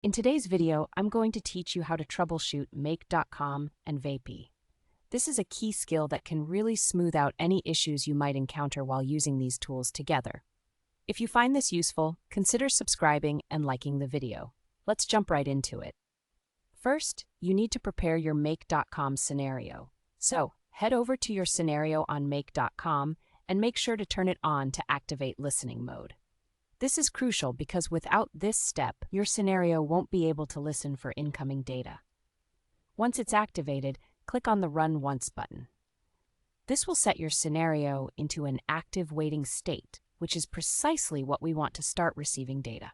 In today's video, I'm going to teach you how to troubleshoot make.com and VAPI. This is a key skill that can really smooth out any issues you might encounter while using these tools together. If you find this useful, consider subscribing and liking the video. Let's jump right into it. First, you need to prepare your make.com scenario. So, head over to your scenario on make.com and make sure to turn it on to activate listening mode. This is crucial because without this step, your scenario won't be able to listen for incoming data. Once it's activated, click on the Run Once button. This will set your scenario into an active waiting state, which is precisely what we want to start receiving data.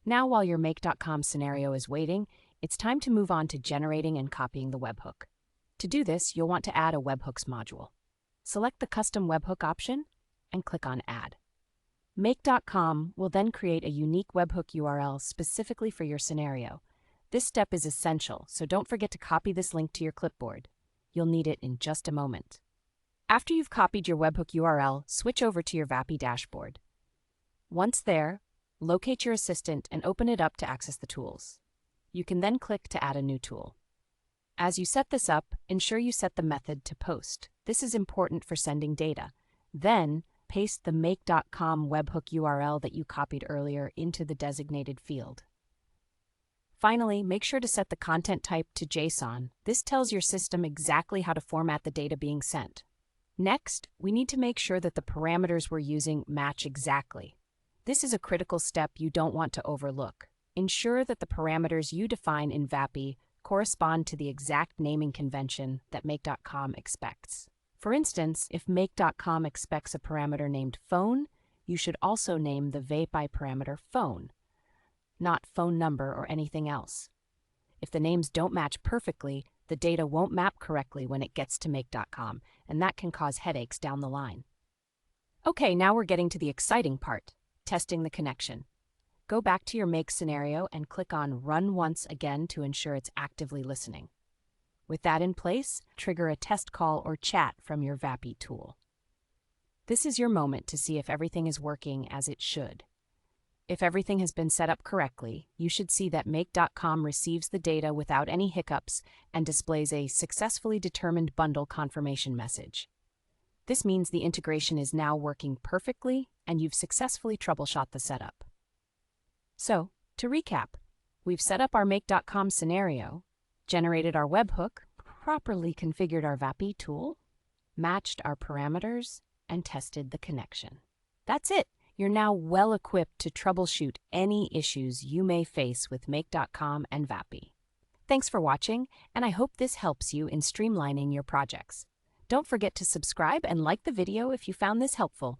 Now, while your make.com scenario is waiting, it's time to move on to generating and copying the webhook. To do this, you'll want to add a webhooks module. Select the Custom Webhook option and click on Add. Make.com will then create a unique webhook URL specifically for your scenario. This step is essential, so don't forget to copy this link to your clipboard. You'll need it in just a moment. After you've copied your webhook URL, switch over to your VAPI dashboard. Once there, locate your assistant and open it up to access the tools. You can then click to add a new tool. As you set this up, ensure you set the method to post. This is important for sending data. Then, paste the make.com webhook URL that you copied earlier into the designated field. Finally, make sure to set the content type to JSON. This tells your system exactly how to format the data being sent. Next, we need to make sure that the parameters we're using match exactly. This is a critical step you don't want to overlook. Ensure that the parameters you define in VAPI correspond to the exact naming convention that make.com expects. For instance, if make.com expects a parameter named phone, you should also name the VAPI parameter phone, not phone number or anything else. If the names don't match perfectly, the data won't map correctly when it gets to make.com, and that can cause headaches down the line. Okay, now we're getting to the exciting part, testing the connection. Go back to your make scenario and click on Run Once again to ensure it's actively listening. With that in place, trigger a test call or chat from your VAPI tool. This is your moment to see if everything is working as it should. If everything has been set up correctly, you should see that make.com receives the data without any hiccups and displays a successfully determined bundle confirmation message. This means the integration is now working perfectly and you've successfully troubleshot the setup. So, to recap, we've set up our make.com scenario, generated our webhook, properly configured our VAPI tool, matched our parameters, and tested the connection. That's it! You're now well equipped to troubleshoot any issues you may face with make.com and VAPI. Thanks for watching, and I hope this helps you in streamlining your projects. Don't forget to subscribe and like the video if you found this helpful.